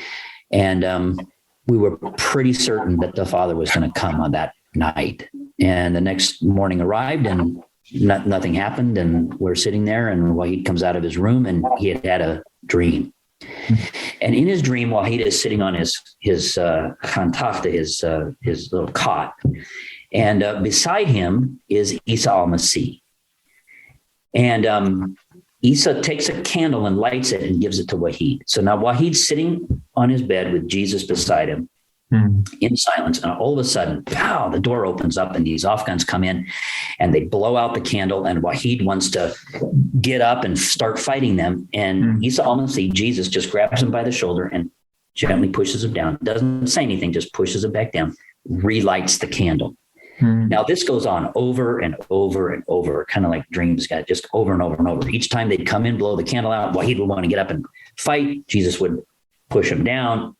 And we were pretty certain that the father was going to come on that night. And the next morning arrived, and nothing happened. And we're sitting there, and Wahid comes out of his room, and he had a dream. And in his dream, Wahid is sitting on his khantafta, his little cot, and beside him is Isa al-Masih. And Isa takes a candle and lights it and gives it to Wahid. So now Wahid's sitting on his bed with Jesus beside him in silence. And all of a sudden, pow, the door opens up and these Afghans come in and they blow out the candle. And Wahid wants to get up and start fighting them. And Isa al-Masih, Jesus, just grabs him by the shoulder and gently pushes him down. Doesn't say anything, just pushes him back down, relights the candle. Now, this goes on over and over and over, kind of like dreams, got just over and over and over. Each time they'd come in, blow the candle out, Wahid would want to get up and fight. Jesus would push him down,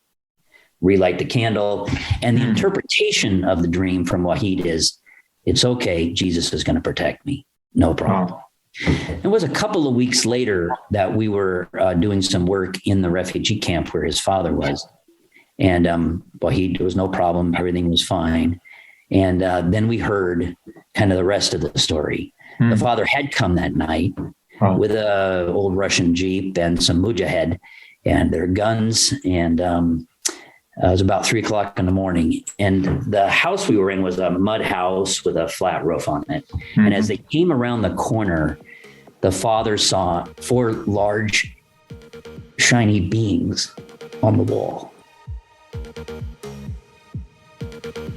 relight the candle. And the interpretation of the dream from Wahid is, it's okay, Jesus is going to protect me. No problem. It was a couple of weeks later that we were doing some work in the refugee camp where his father was. And Wahid, there was no problem. Everything was fine. And then we heard kind of the rest of the story. The father had come that night with a old Russian Jeep and some mujahid and their guns. And it was about 3 o'clock in the morning. And the house we were in was a mud house with a flat roof on it. And as they came around the corner, the father saw 4 large, shiny beings on the wall.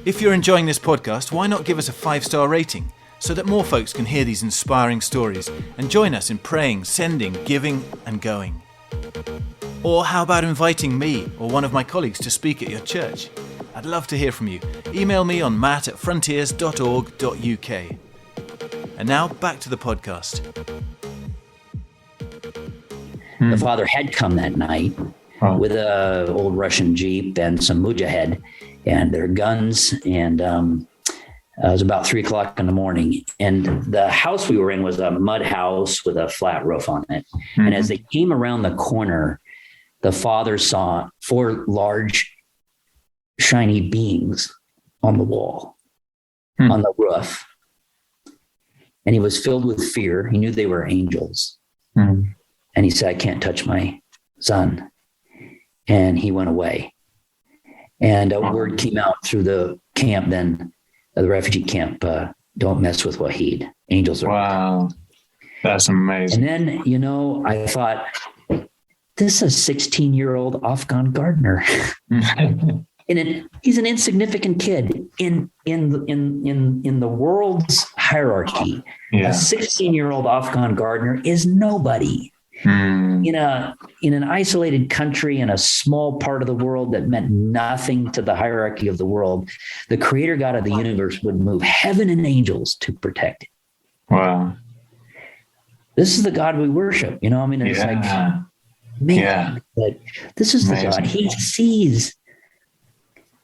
If you're enjoying this podcast, why not give us a 5-star rating so that more folks can hear these inspiring stories and join us in praying, sending, giving and going? Or how about inviting me or one of my colleagues to speak at your church? I'd love to hear from you. Email me on matt@frontiers.org.uk. And now back to the podcast. The father had come that night with a old Russian Jeep and some mujahid and their guns. And it was about 3 o'clock in the morning. And the house we were in was a mud house with a flat roof on it. And as they came around the corner, the father saw 4 large, shiny beings on the wall, on the roof. And he was filled with fear. He knew they were angels. And he said, I can't touch my son. And he went away. And a word came out through the camp then, the refugee camp, don't mess with Wahid. Angels are. Wow. That's amazing. And then, I thought, this is a 16-year-old Afghan gardener. He's an insignificant kid in the world's hierarchy. Yeah. A 16-year-old Afghan gardener is nobody. In an isolated country in a small part of the world that meant nothing to the hierarchy of the world, the creator God of the universe would move heaven and angels to protect it. Wow. This is the God we worship. It's like, but this is the God. He sees.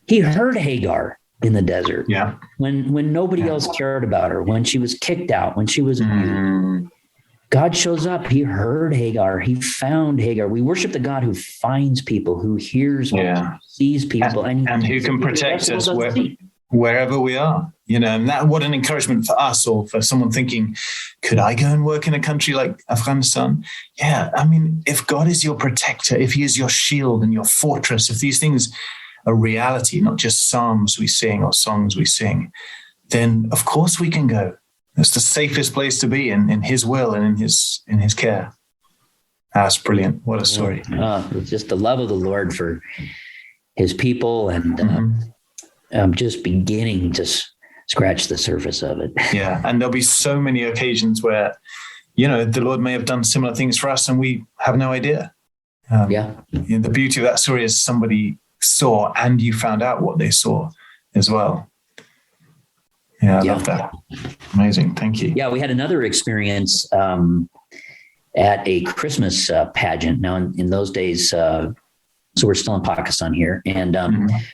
He heard Hagar in the desert. Yeah. When nobody else cared about her, when she was kicked out, when she was abused, God shows up. He heard Hagar. He found Hagar. We worship the God who finds people, who hears people, sees people, and who can protect us wherever we are. And that, what an encouragement for us, or for someone thinking, could I go and work in a country like Afghanistan? Yeah, I mean, if God is your protector, if he is your shield and your fortress, if these things are reality, not just psalms we sing or songs we sing, then of course we can go. It's the safest place to be in his will and in his care. That's brilliant. What a story. It's just the love of the Lord for his people, and I'm just beginning to scratch the surface of it. Yeah. And there'll be so many occasions where, the Lord may have done similar things for us and we have no idea. The beauty of that story is somebody saw and you found out what they saw as well. Yeah, I love that. Amazing. Thank you. Yeah, we had another experience at a Christmas pageant. Now, in those days, so we're still in Pakistan here, and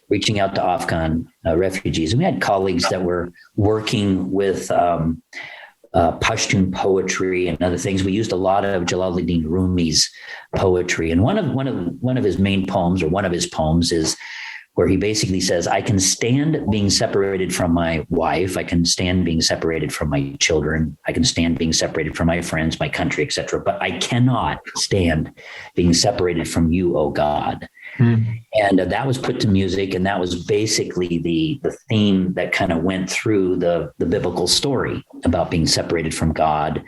reaching out to Afghan refugees. And we had colleagues that were working with Pashtun poetry and other things. We used a lot of Jalaluddin Rumi's poetry, and one of his main poems, or one of his poems, is where he basically says, I can stand being separated from my wife. I can stand being separated from my children. I can stand being separated from my friends, my country, etc. But I cannot stand being separated from you, O God. And that was put to music. And that was basically the theme that kind of went through the biblical story about being separated from God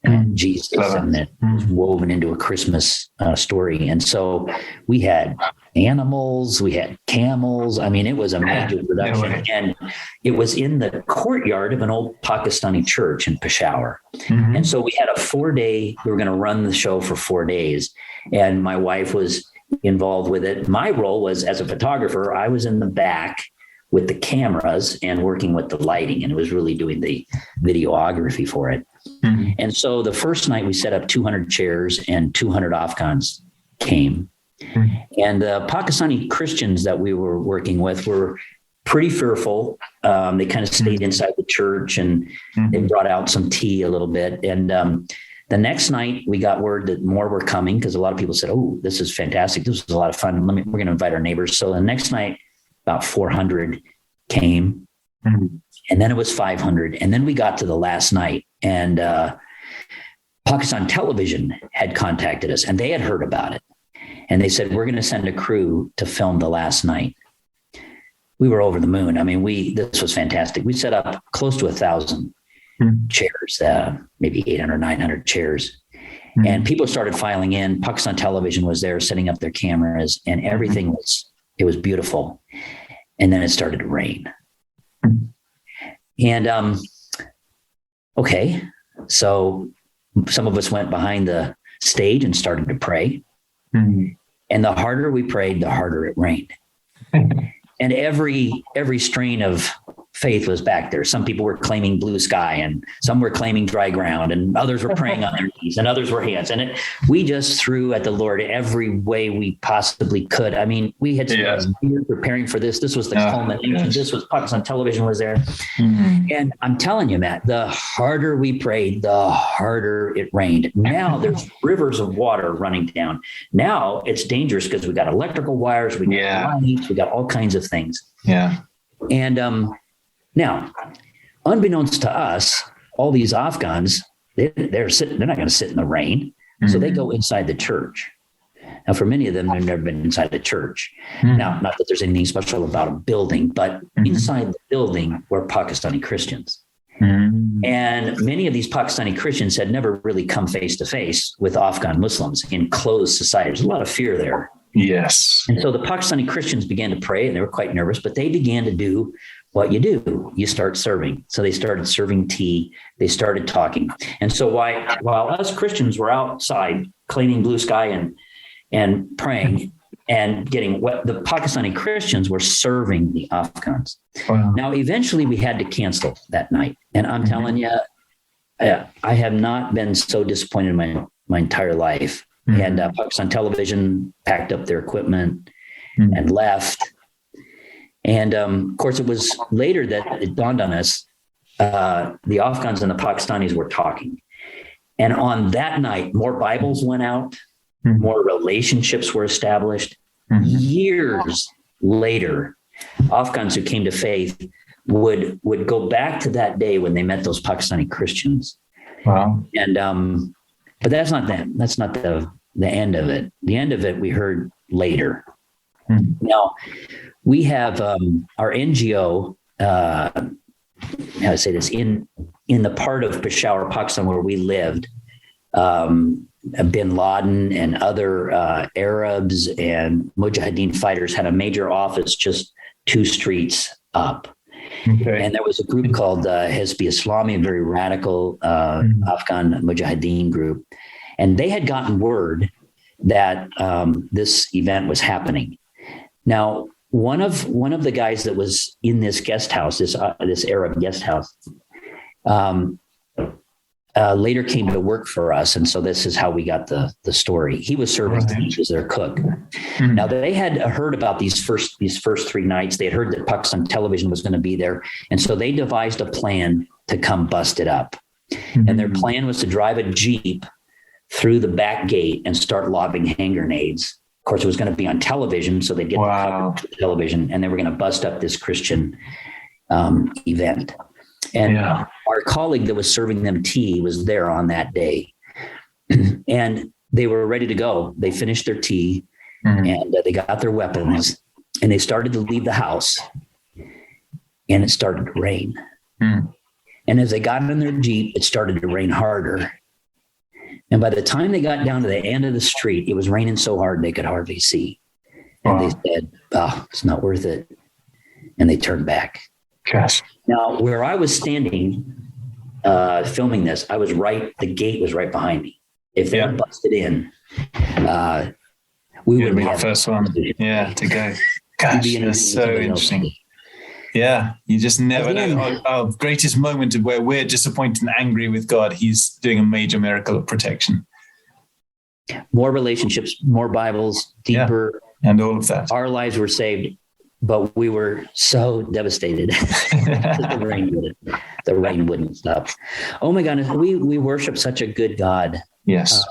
and Jesus, and that was woven into a Christmas story. And so we had animals, we had camels. I mean, it was a major production, and it was in the courtyard of an old Pakistani church in Peshawar. And so we had a 4-day, we were going to run the show for 4 days, and my wife was involved with it. My role was, as a photographer, I was in the back with the cameras and working with the lighting, and it was really doing the videography for it. And so the first night we set up 200 chairs and 200 Afghans came. And the Pakistani Christians that we were working with were pretty fearful. They kind of stayed inside the church, and they brought out some tea a little bit. And the next night we got word that more were coming, because a lot of people said, oh, this is fantastic. This was a lot of fun. We're going to invite our neighbors. So the next night, about 400 came, and then it was 500. And then we got to the last night, and Pakistan Television had contacted us, and they had heard about it. And they said, we're going to send a crew to film the last night. We were over the moon. I mean, this was fantastic. We set up close to 1,000 chairs, maybe 800, 900 chairs. And people started filing in. Pakistan Television was there setting up their cameras, and everything it was beautiful. And then it started to rain. And okay, so some of us went behind the stage and started to pray. And the harder we prayed, the harder it rained. And every strain of faith was back there. Some people were claiming blue sky, and some were claiming dry ground, and others were praying on their knees, and others were hands. And we just threw at the Lord every way we possibly could. I mean, we had spent years preparing for this. This was the culmination. This was Pakistan Television was there. And I'm telling you, Matt, the harder we prayed, the harder it rained. Now there's rivers of water running down. Now it's dangerous because we got electrical wires, we got lights, we got all kinds of things. And now, unbeknownst to us, all these Afghans, they're not going to sit in the rain. So they go inside the church. Now, for many of them, they've never been inside a church. Now, not that there's anything special about a building, but inside the building were Pakistani Christians. And many of these Pakistani Christians had never really come face to face with Afghan Muslims in closed society. There's a lot of fear there. Yes. And so the Pakistani Christians began to pray, and they were quite nervous, but they began to do what you do. You start serving. So they started serving tea. They started talking. And so while us Christians were outside claiming blue sky and praying and getting what the Pakistani Christians were serving the Afghans. Wow. Now, eventually we had to cancel that night. And I'm telling you, I have not been so disappointed in my entire life. And Pakistan Television packed up their equipment and left. And of course, it was later that it dawned on us, the Afghans and the Pakistanis were talking. And on that night, more Bibles went out, more relationships were established. Years later, Afghans who came to faith would go back to that day when they met those Pakistani Christians. Wow. And but that's not the end of it. The end of it we heard later. Now we have our NGO. How to say this, in the part of Peshawar, Pakistan, where we lived, bin Laden and other Arabs and Mujahideen fighters had a major office just 2 streets up. Okay. And there was a group called Hizb Islami, a very radical Afghan Mujahideen group. And they had gotten word that this event was happening. Now, one of the guys that was in this guest house, this Arab guest house, later came to work for us, and so this is how we got the story. He was serving as their cook. Now they had heard about these first 3 nights. They had heard that Pakistan television was going to be there, and so they devised a plan to come bust it up. And their plan was to drive a Jeep through the back gate and start lobbing hand grenades. Of course, it was going to be on television, so they'd get the coverage of television, and they were going to bust up this Christian event. And our colleague that was serving them tea was there on that day. And they were ready to go. They finished their tea, and they got their weapons, and they started to leave the house, and it started to rain. And as they got in their Jeep, it started to rain harder. And by the time they got down to the end of the street, it was raining so hard they could hardly see. And they said, it's not worth it. And they turned back. Gosh. Now, where I was standing filming this, the gate was right behind me. If they had busted in, we would be the first one. Yeah, to go. Gosh, that's so interesting. Yeah, you just never know. Our greatest moment of where we're disappointed and angry with God, he's doing a major miracle of protection. More relationships, more Bibles, deeper. Yeah, and all of that. Our lives were saved, but we were so devastated. The rain wouldn't stop. Oh my goodness, we worship such a good God. Yes.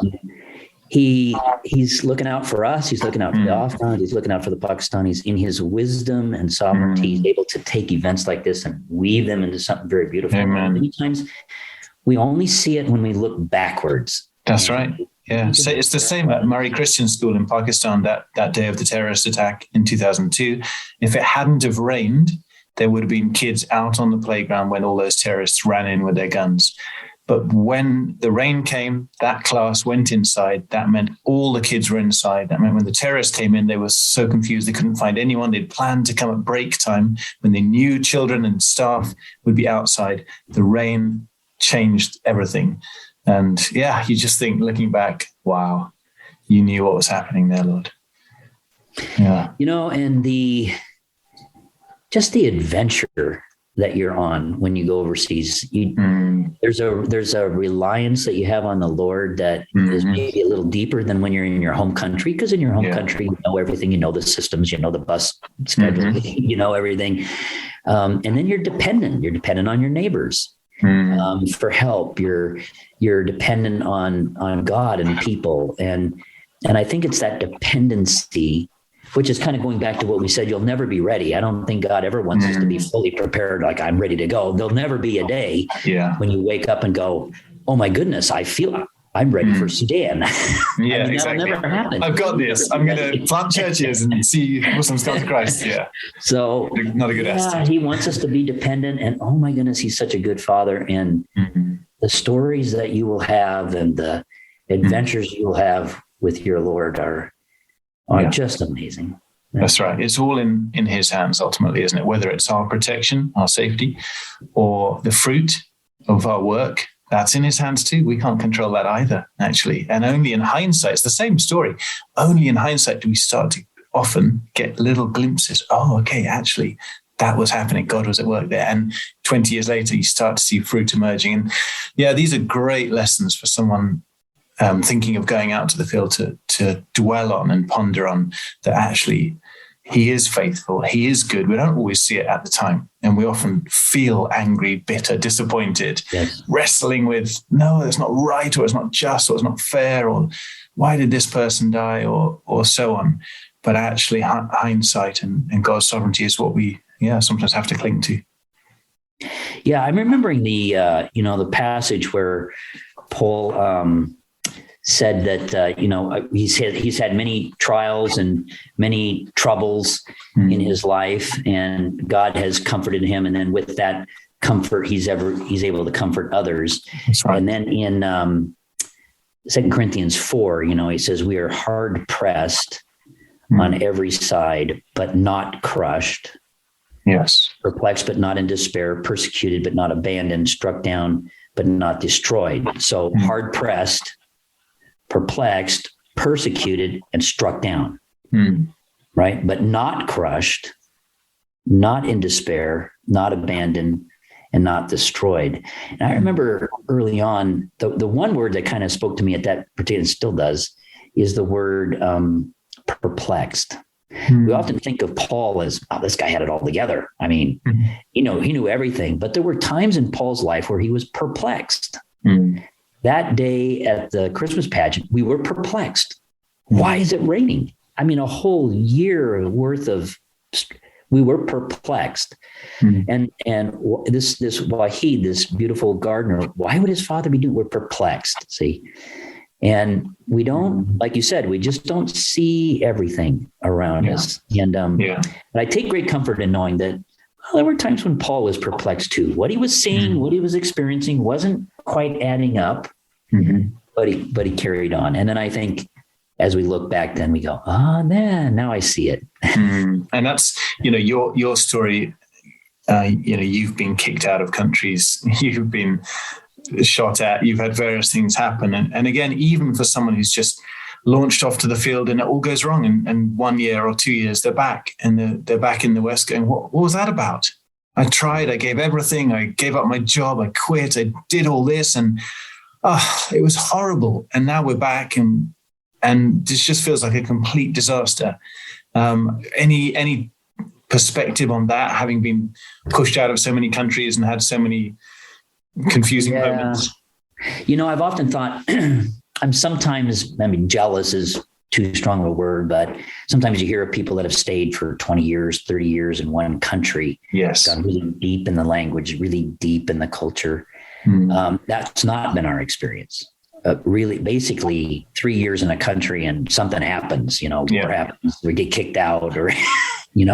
He's looking out for us. He's looking out for the Afghans. He's looking out for the Pakistanis. In his wisdom and sovereignty, he's able to take events like this and weave them into something very beautiful. Amen. Many times we only see it when we look backwards. That's right. Yeah. So it's the same at Murray Christian School in Pakistan that day of the terrorist attack in 2002. If it hadn't have rained, there would have been kids out on the playground when all those terrorists ran in with their guns. But when the rain came, that class went inside. That meant all the kids were inside. That meant when the terrorists came in, they were so confused they couldn't find anyone. They'd planned to come at break time when they knew children and staff would be outside. The rain changed everything. And you just think, looking back, wow, you knew what was happening there, Lord. Yeah. And the adventure that you're on when you go overseas, there's a reliance that you have on the Lord that is maybe a little deeper than when you're in your home country, because in your home country, you know everything, you know the systems, you know the bus schedule, you know everything. And then you're dependent on your neighbors for help. You're dependent on God and people. And I think it's that dependency, which is kind of going back to what we said, you'll never be ready. I don't think God ever wants us to be fully prepared, like I'm ready to go. There'll never be a day when you wake up and go, oh my goodness, I feel I'm ready for Sudan. Yeah, exactly. That'll never happen. I've got this. I'm going to plant churches and see Muslims come to Christ. Yeah. So not a good estimate. He wants us to be dependent, and oh my goodness, he's such a good father. And the stories that you will have and the adventures you will have with your Lord are just amazing. That's right. It's all in his hands ultimately, isn't it? Whether it's our protection, our safety, or the fruit of our work, that's in his hands too. We can't control that either, actually. And only in hindsight, it's the same story. Only in hindsight do we start to often get little glimpses. Oh, okay, actually, that was happening. God was at work there. And 20 years later, you start to see fruit emerging. And these are great lessons for someone thinking of going out to the field to dwell on and ponder on, that actually He is faithful. He is good. We don't always see it at the time. And we often feel angry, bitter, disappointed, wrestling with, no, it's not right, or it's not just, or it's not fair, or why did this person die, or so on. But actually, hindsight and God's sovereignty is what we, sometimes have to cling to. Yeah, I'm remembering the passage where Paul said that he's had many trials and many troubles in his life, and God has comforted him, and then with that comfort, he's able to comfort others. That's right. And then in 2 Corinthians 4, he says, we are hard pressed on every side, but not crushed. Yes. Perplexed, but not in despair, persecuted, but not abandoned, struck down, but not destroyed. So hard pressed, perplexed, persecuted, and struck down, right? But not crushed, not in despair, not abandoned, and not destroyed. And I remember early on, the one word that kind of spoke to me at that particular, and still does, is the word perplexed. We often think of Paul as, oh, this guy had it all together. I mean, he knew everything, but there were times in Paul's life where he was perplexed. That day at the Christmas pageant, we were perplexed. Why is it raining? I mean, a whole year worth of, we were perplexed. And this Wahid, this beautiful gardener, why would his father be doing? We're perplexed, see? And we don't, like you said, we just don't see everything around us. And but I take great comfort in knowing that there were times when Paul was perplexed too. What he was seeing, what he was experiencing wasn't quite adding up, but he carried on. And then I think as we look back, then we go, man, now I see it. And that's, your story, you've been kicked out of countries, you've been shot at, you've had various things happen. And again, even for someone who's just launched off to the field and it all goes wrong, and 1 year or 2 years, they're back and they're back in the West going, what was that about? I tried, I gave everything, I gave up my job, I quit, I did all this, and it was horrible. And now we're back and this just feels like a complete disaster. Any perspective on that, having been pushed out of so many countries and had so many confusing moments? I've often thought I'm sometimes, jealous is too strong of a word, but sometimes you hear of people that have stayed for 20 years, 30 years in one country. Yes. Gone really deep in the language, really deep in the culture. That's not been our experience. Really, basically 3 years in a country and something happens, what happens? We get kicked out or, you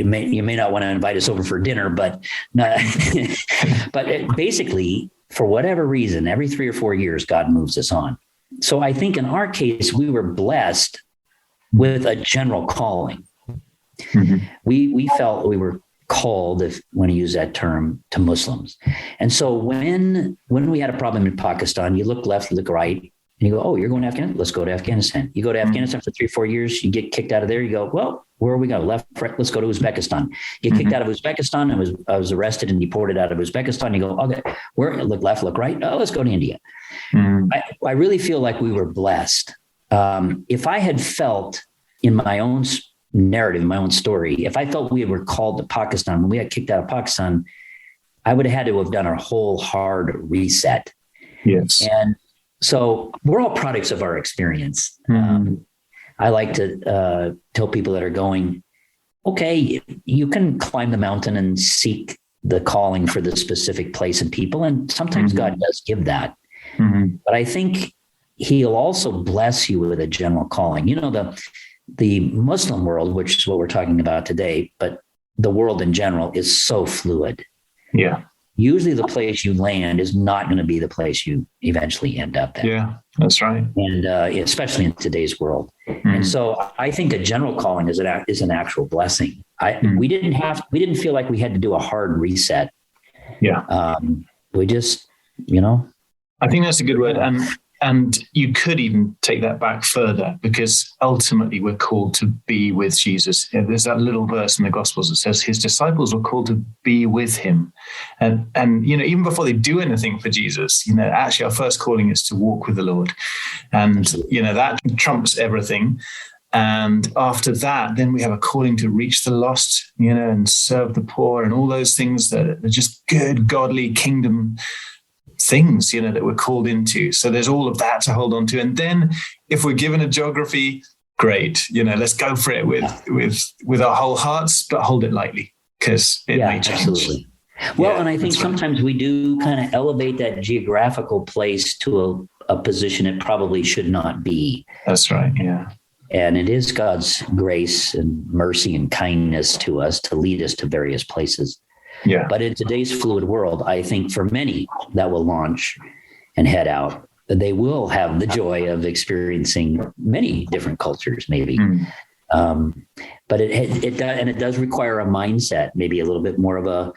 may not want to invite us over for dinner, but basically, for whatever reason, every 3 or 4 years, God moves us on. So I think in our case, we were blessed with a general calling. We felt we were called, if you want to use that term, to Muslims. And so when we had a problem in Pakistan, you look left, look right, and you go, oh, you're going to Afghanistan? Let's go to Afghanistan. You go to Afghanistan for 3 or 4 years, you get kicked out of there. You go, well, where are we going? Left, right, let's go to Uzbekistan. Get kicked out of Uzbekistan. I was arrested and deported out of Uzbekistan. You go, okay, where? Look left, look right. Oh, let's go to India. I really feel like we were blessed. If I had felt in my own narrative, my own story, if I felt we were called to Pakistan, when we got kicked out of Pakistan, I would have had to have done a whole hard reset. Yes. And so we're all products of our experience. I like to tell people that are going, okay, you can climb the mountain and seek the calling for the specific place and people. And sometimes God does give that. But I think he'll also bless you with a general calling. The Muslim world, which is what we're talking about today, but the world in general is so fluid. Yeah. Usually the place you land is not going to be the place you eventually end up at. Yeah, that's right. And especially in today's world. And so I think a general calling is an actual blessing. We didn't feel like we had to do a hard reset. Yeah. We just, I think that's a good word. And you could even take that back further, because ultimately we're called to be with Jesus. There's that little verse in the Gospels that says his disciples were called to be with him. And even before they do anything for Jesus, actually our first calling is to walk with the Lord. And, that trumps everything. And after that, then we have a calling to reach the lost, and serve the poor and all those things that are just good, godly kingdom things, that we're called into. So there's all of that to hold on to. And then if we're given a geography, great, let's go for it with our whole hearts, but hold it lightly because it may change. Absolutely. Well, and I think sometimes we do kind of elevate that geographical place to a position it probably should not be. That's right. Yeah. And it is God's grace and mercy and kindness to us to lead us to various places. Yeah. But in today's fluid world, I think for many that will launch and head out, they will have the joy of experiencing many different cultures, maybe. But it does require a mindset, maybe a little bit more of a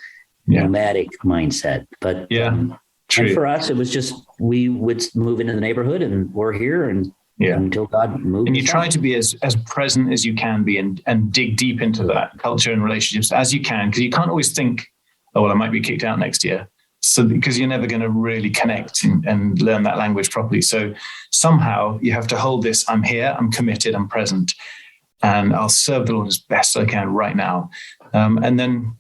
nomadic mindset. But and for us, it was just we would move into the neighborhood, and we're here, and until God moves. And you try to be as present as you can be, and dig deep into that culture and relationships as you can, because you can't always think, oh, well, I might be kicked out next year. So because you're never going to really connect and learn that language properly. So somehow you have to hold this, I'm here, I'm committed, I'm present, and I'll serve the Lord as best I can right now. And then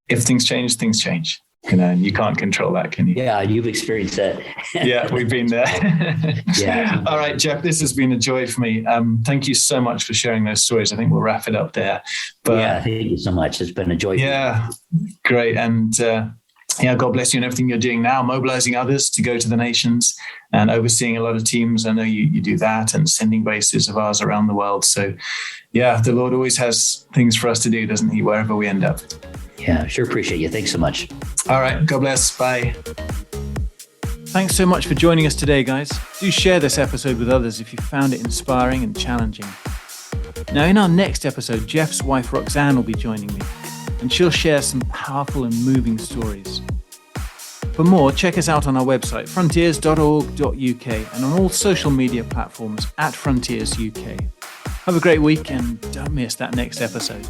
if things change, things change. And you can't control that, can you? Yeah, you've experienced that. Yeah, we've been there. Yeah. All right, Jeff, this has been a joy for me. Thank you so much for sharing those stories. I think we'll wrap it up there. But, thank you so much. It's been a joy. Yeah, great. And God bless you and everything you're doing now, mobilizing others to go to the nations and overseeing a lot of teams. I know you do that, and sending bases of ours around the world. So, the Lord always has things for us to do, doesn't he, wherever we end up. Yeah, sure appreciate you. Thanks so much. All right. God bless. Bye. Thanks so much for joining us today, guys. Do share this episode with others if you found it inspiring and challenging. Now, in our next episode, Jeff's wife, Roxanne, will be joining me, and she'll share some powerful and moving stories. For more, check us out on our website, frontiers.org.uk, and on all social media platforms @FrontiersUK. Have a great week, and don't miss that next episode.